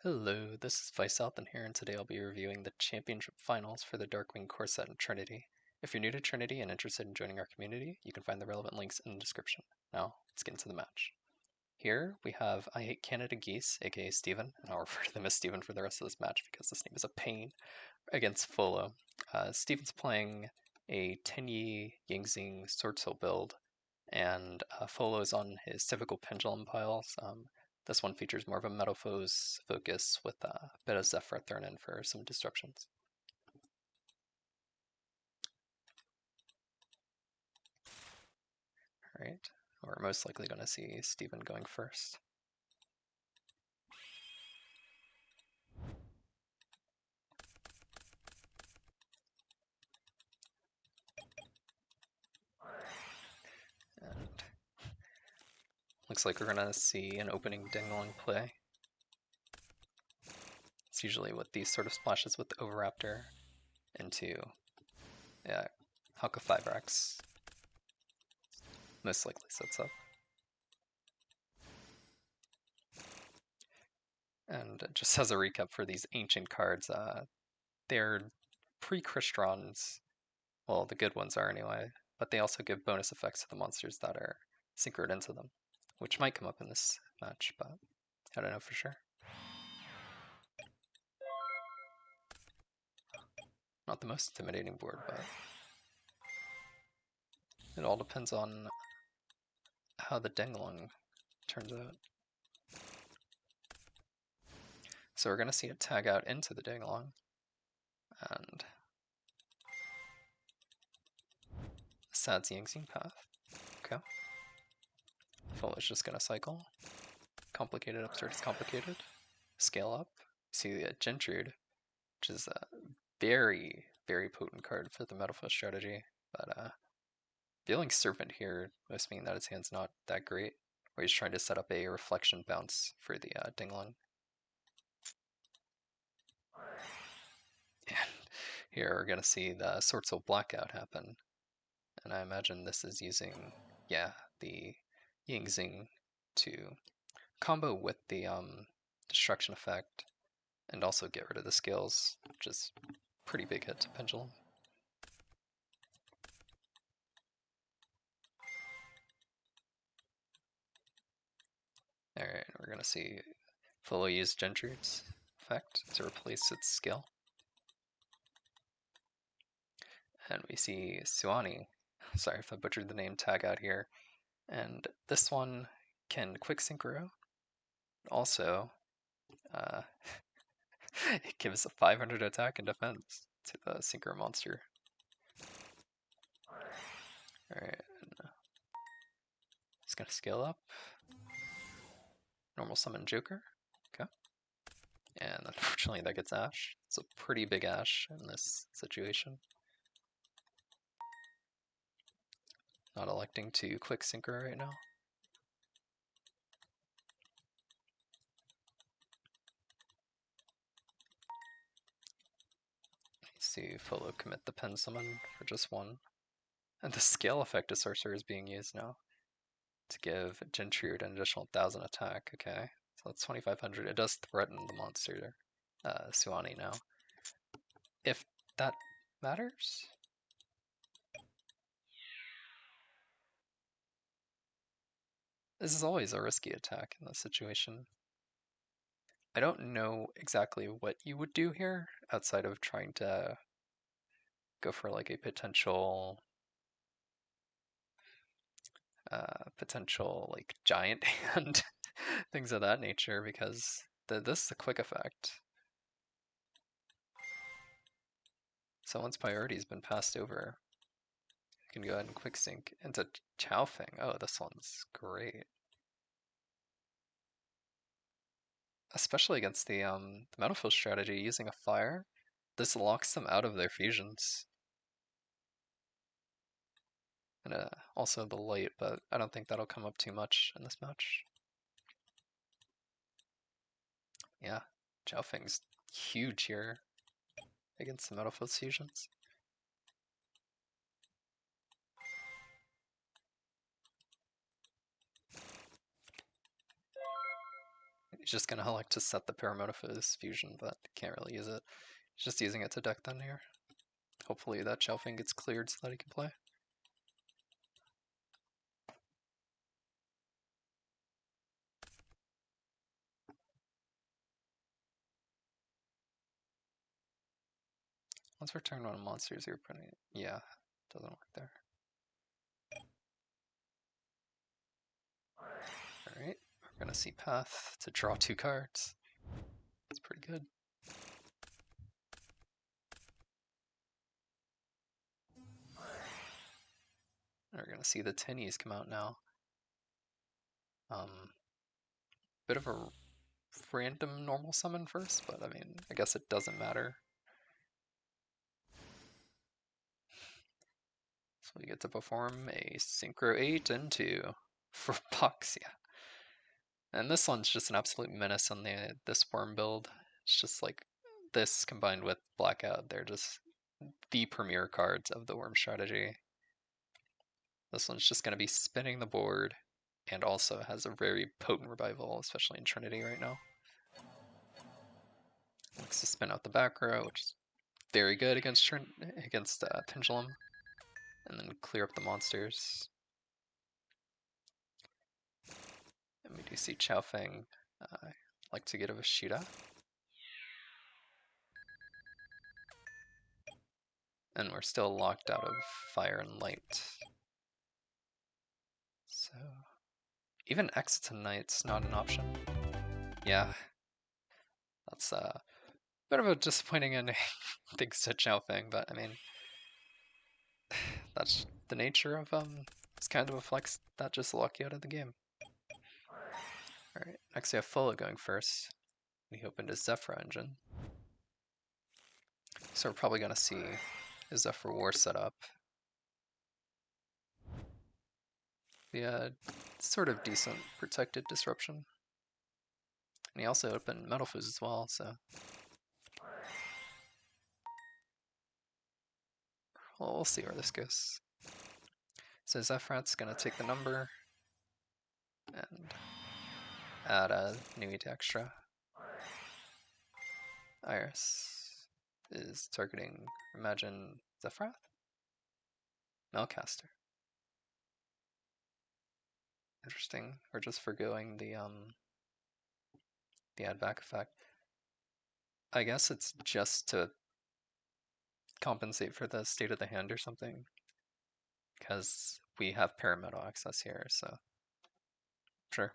Hello, this is Vicealth here, and today I'll be reviewing the Championship Finals for the Darkwing core set in Trinity. If you're new to Trinity and interested in joining our community, you can find the relevant links in the description. Now, let's get into the match. Here we have I Hate Canada Geese, aka Steven, and I'll refer to them as Steven for the rest of this match because this name is a pain, against Folo. Steven's playing a Tenyi Yingxing Sword Soul build, and Folo is on his typical Pendulum piles. This one features more of a Metalfoes focus with a bit of Zephyr thrown in for some disruptions. Alright, we're most likely going to see Steven going first. And looks like we're going to see an opening Dingling play. It's usually with these sort of splashes with the Overraptor into Halka 5X. Most likely sets up. And just as a recap for these ancient cards, they're pre-Cristrons. Well, the good ones are anyway, but they also give bonus effects to the monsters that are synchroed into them, which might come up in this match, but I don't know for sure. Not the most intimidating board, but it all depends on how the Dingling turns out. So we're going to see it tag out into the Dingling, and sad Yingxing path. Okay. Folo's just going to cycle. Complicated upstart is complicated. Scale up. See the Gentrude, which is a very, very potent card for the Metalfoes strategy, but Dealing Serpent here must mean that his hand's not that great, where he's trying to set up a reflection bounce for the Dingling. And here we're going to see the Sword Soul Blackout happen, and I imagine this is using, the Yingxing to combo with the Destruction effect, and also get rid of the scales, which is pretty big hit to Pendulum. Alright, we're going to see Folo use Gentrude's effect to replace its skill. And we see Suani, sorry if I butchered the name, tag out here. And this one can quick synchro. Also, it gives a 500 attack and defense to the synchro monster. Alright, it's gonna scale up. Normal summon Joker. Okay. And unfortunately that gets Ash. It's a pretty big Ash in this situation. Not electing to quick synchro right now. See Folo commit the pen summon for just one. And the scale effect of Sorcerer is being used now to give Gentrude an additional 1000 attack. Okay, so that's 2500. It does threaten the monster, Suani now. If that matters? This is always a risky attack in this situation. I don't know exactly what you would do here outside of trying to go for like a potential like giant hand, things of that nature, because this is a quick effect. Someone's priority's been passed over. You can go ahead and quick sync into Chowfeng. Oh, this one's great. Especially against the Metalfoes strategy, using a fire, this locks them out of their fusions. And also the light, but I don't think that'll come up too much in this match. Yeah, Chowfeng's huge here against the Metalfoes fusions. He's just gonna elect to set the Parametamorphosis fusion, but can't really use it. He's just using it to deck then here. Hopefully that Xiaofeng gets cleared so that he can play. Once we're turn 1 monsters, you're putting it. Yeah, doesn't work there. Alright, we're gonna see Path to draw 2 cards. That's pretty good. We're gonna see the Tinnies come out now. Bit of a random normal summon first, but I mean, I guess it doesn't matter. So we get to perform a Synchro 8 into for Pucks, yeah. And this one's just an absolute menace on this Worm build. It's just like this combined with Blackout, they're just the premier cards of the Worm strategy. This one's just going to be spinning the board and also has a very potent revival, especially in Trinity right now. Looks to spin out the back row, which is very good against Pendulum, and then clear up the monsters. And we do see Xiaofeng like to get a shootout. And we're still locked out of fire and light. So even Exiton Knight's not an option. Yeah. That's a bit of a disappointing ending thanks to Xiaofeng, but I mean that's the nature of it's kind of a flex that just lock you out of the game. Alright, next we have Folo going first. He opened his Zephyr engine. So we're probably gonna see his Zephyr War set up. Yeah, sort of decent protected disruption. And he also opened Metal Fuse as well, so. Well, we'll see where this goes. So Zephrat's gonna take the number and add a Nui to extra. Iris is targeting, imagine, Zephrath? Melcaster. Interesting. We're just forgoing the add back effect. I guess it's just to compensate for the state of the hand or something, because we have Parametal access here, so sure.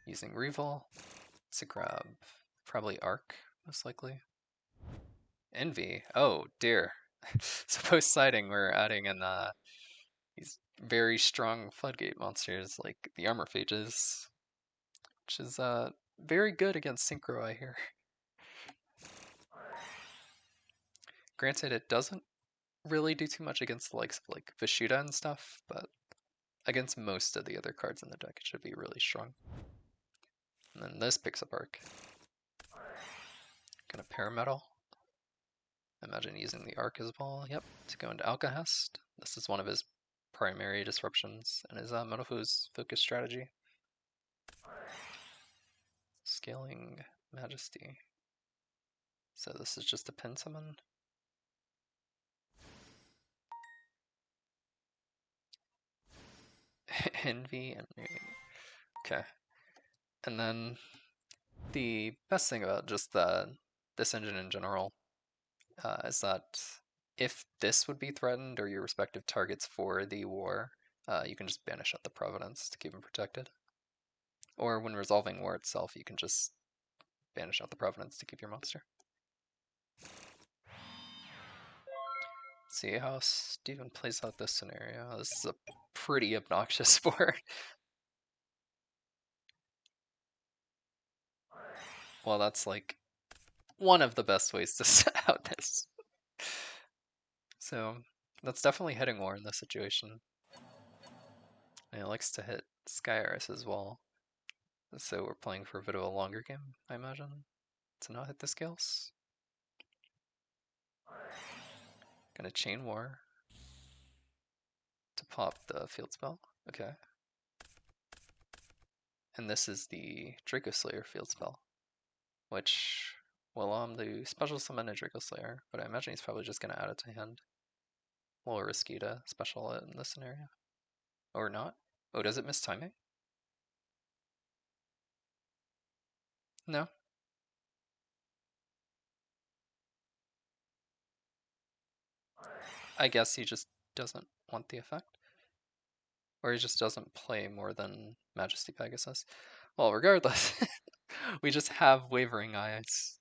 Using Revol to grab probably Arc, most likely. Envy. Oh dear. So post sighting, we're adding in these very strong floodgate monsters like the Armor Phages, which is very good against Synchro, I hear. Granted, it doesn't really do too much against the likes of like Vishita and stuff, but against most of the other cards in the deck, it should be really strong. And then this picks up Arc. Gonna Parametal. Imagine using the Arc as well, yep, to go into Alcahest. This is one of his primary disruptions and his Metalfoes focus strategy. Scaling Majesty. So this is just a pin summon. Envy and okay. And then the best thing about just this engine in general is that if this would be threatened or your respective targets for the war, you can just banish out the Providence to keep them protected. Or when resolving war itself, you can just banish out the Providence to keep your monster. See how Steven plays out this scenario. This is a pretty obnoxious board. Well, that's like one of the best ways to set out this. So that's definitely hitting war in this situation. And it likes to hit Skyris as well. So we're playing for a bit of a longer game, I imagine, to not hit the scales. Gonna Chain War to pop the field spell. Okay. And this is the Draco Slayer field spell, which will allow him to special summon a Draco Slayer, but I imagine he's probably just going to add it to hand. A little risky to special it in this scenario. Or not. Oh, does it miss timing? No. I guess he just doesn't want the effect. Or he just doesn't play more than Majesty Pegasus. Well, regardless, we just have Wavering Eyes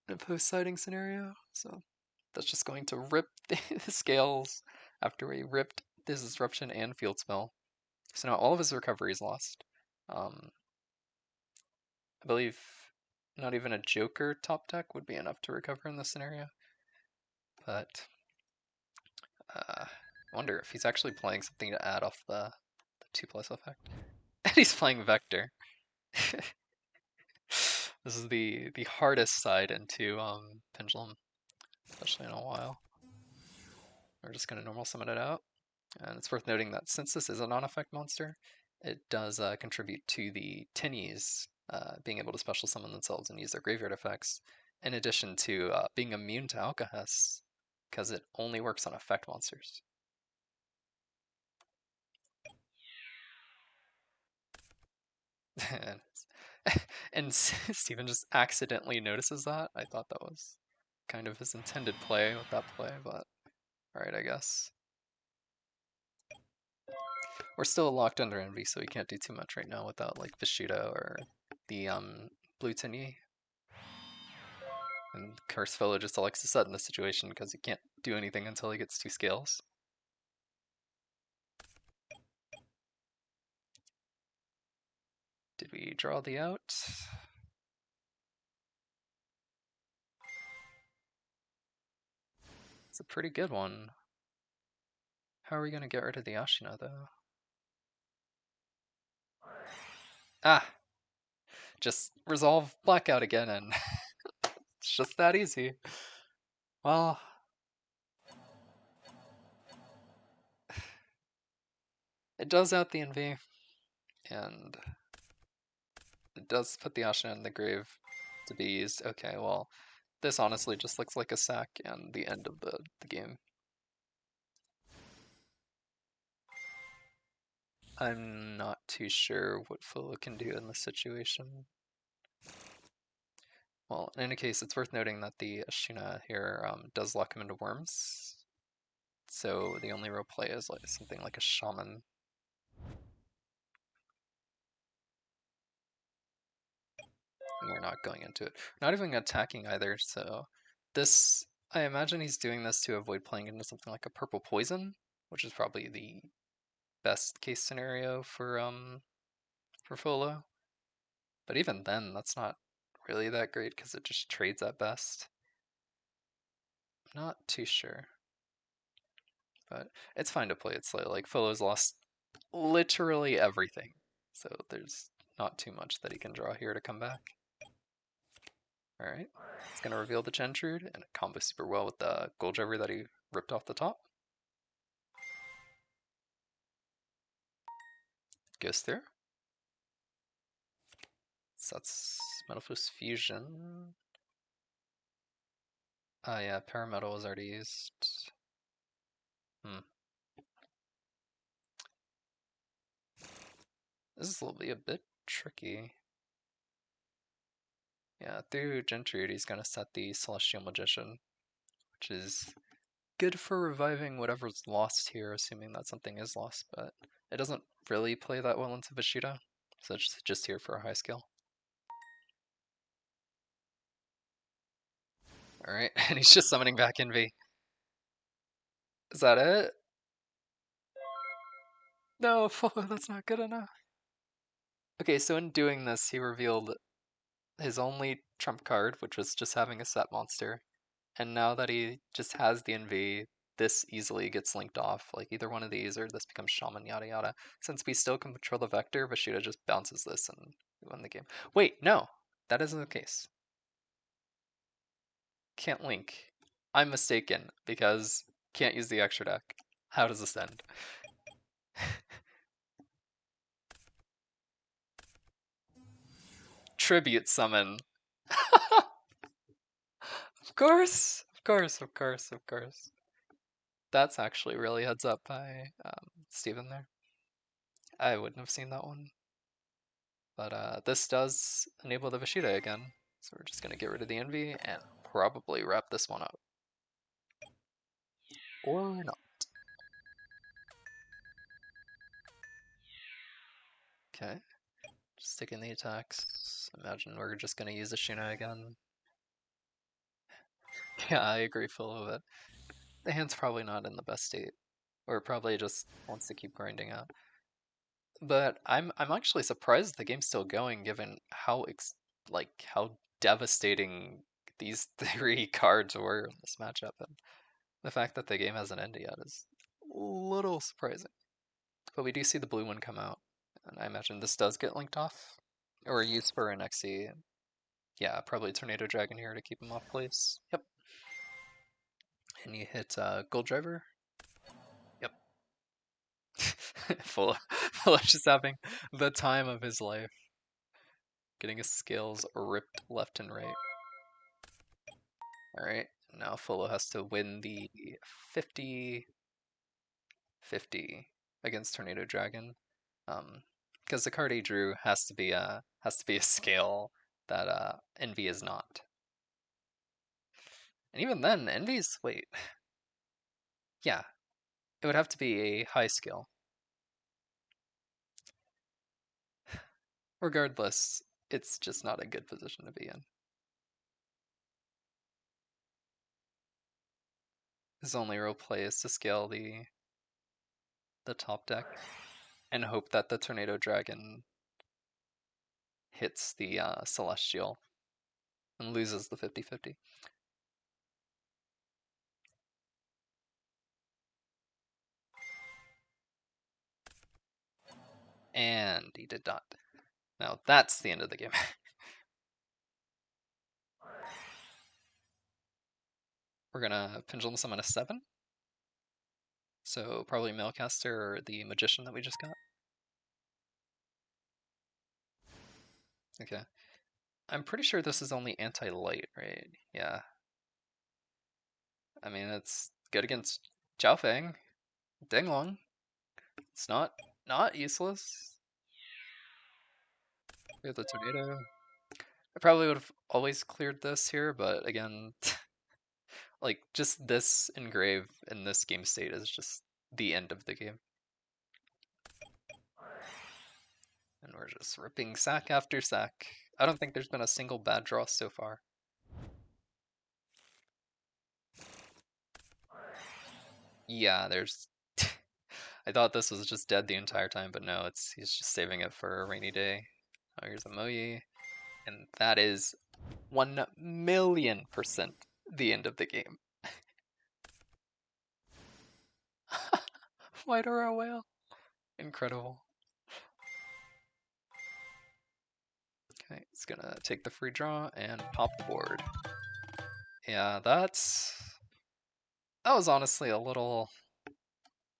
in a post-sighting scenario, so that's just going to rip the scales after we ripped this Disruption and Field Spell. So now all of his recovery is lost. I believe not even a Joker top deck would be enough to recover in this scenario. But I wonder if he's actually playing something to add off the 2+ effect. And he's playing Vector. This is the hardest side into Pendulum, especially in a while. We're just going to normal summon it out. And it's worth noting that since this is a non-effect monster, it does contribute to the Tinnies being able to special summon themselves and use their graveyard effects, in addition to being immune to Alcahest, because it only works on effect monsters. And Steven just accidentally notices that. I thought that was kind of his intended play with that play, but alright, I guess. We're still locked under Envy, so we can't do too much right now without like Vishita or the Blue Tinny. And Curse Folo just elects to set in this situation because he can't do anything until he gets 2 scales. Did we draw the out? It's a pretty good one. How are we going to get rid of the Ashina, though? Ah! Just resolve Blackout again, and it's just that easy. Well, it does out the NV, and it does put the Ashina in the grave to be used. Okay, well, this honestly just looks like a sack and the end of the game. I'm not too sure what Folo can do in this situation. Well, in any case, it's worth noting that the Ashina here does lock him into Wyrms. So the only real play is like something like a Shaman. And we're not going into it. Not even attacking either, so this, I imagine he's doing this to avoid playing into something like a Purple Poison, which is probably the best case scenario for Folo. But even then, that's not really that great because it just trades at best. I'm not too sure. But it's fine to play it slow. Like, Folo's lost literally everything. So there's not too much that he can draw here to come back. Alright, it's going to reveal the Gentrude, and it combos super well with the Gold Driver that he ripped off the top. Goes through. So that's Metalfus Fusion. Ah yeah, Parametal was already used. This will be a bit tricky. Yeah, through Gentrude he's going to set the Celestial Magician, which is good for reviving whatever's lost here, assuming that something is lost, but it doesn't really play that well into Vishita, so it's just here for a high skill. Alright, and he's just summoning back Envy. Is that it? No, that's not good enough. Okay, so in doing this, he revealed his only trump card, which was just having a set monster. And now that he just has the NV, this easily gets linked off. Like either one of these or this becomes Shaman, yada yada. Since we still can control the vector, Vashida just bounces this and we win the game. Wait, no, that isn't the case. Can't link. I'm mistaken because can't use the extra deck. How does this end? tribute summon. Of course, of course, of course, of course. That's actually really heads up by Steven there. I wouldn't have seen that one. But this does enable the Vashida again. So we're just going to get rid of the Envy and probably wrap this one up. Or not. Okay. Just taking the attacks. Imagine we're just going to use the Shuna again. Yeah, I agree, Folo, but the hand's probably not in the best state. Or probably just wants to keep grinding out. But I'm actually surprised the game's still going given how how devastating these three cards were in this matchup, and the fact that the game hasn't ended yet is a little surprising. But we do see the blue one come out, and I imagine this does get linked off or used for an XE. Yeah, probably Tornado Dragon here to keep him off place. Yep. And you hit Gold Driver. Yep. Full just having the time of his life. Getting his scales ripped left and right. Alright, now Folo has to win the 50-50 against Tornado Dragon. Because the card he drew has to be a scale that Envy is not. And even then, Envy's yeah, it would have to be a high scale. Regardless, it's just not a good position to be in. His only real play is to scale the top deck and hope that the Tornado Dragon hits the Celestial and loses the 50-50. And he did not. Now that's the end of the game. We're gonna Pendulum Summon a 7. So probably Mailcaster or the Magician that we just got. Okay. I'm pretty sure this is only anti-light, right? Yeah. I mean, it's good against Jiaofeng. Dinglong. It's not useless. We have the Tornado. I probably would have always cleared this here, but again, like, just this engrave in this game state is just the end of the game. And we're just ripping sack after sack. I don't think there's been a single bad draw so far. Yeah, there's... I thought this was just dead the entire time, but no, he's just saving it for a rainy day. Oh, here's a Moyi. And that is 1,000,000% the end of the game. White Aura Whale. Incredible. Okay, it's gonna take the free draw and pop the board. Yeah, that was honestly a little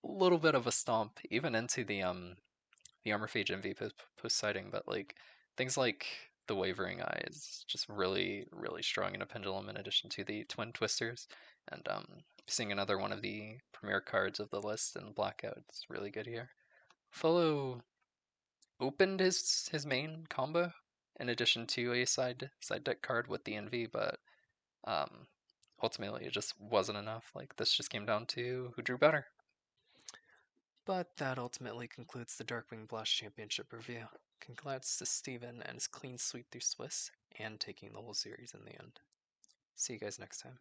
bit of a stomp, even into the Armor Phage MV post sighting, but like things like the Wavering Eye is just really, really strong in a Pendulum in addition to the Twin Twisters. And seeing another one of the premier cards of the list in Blackout is really good here. Folo opened his main combo in addition to a side deck card with the NV, but ultimately it just wasn't enough. Like, this just came down to who drew better. But that ultimately concludes the Darkwing Blast Championship review. Congrats to Steven and his clean sweep through Swiss, and taking the whole series in the end. See you guys next time.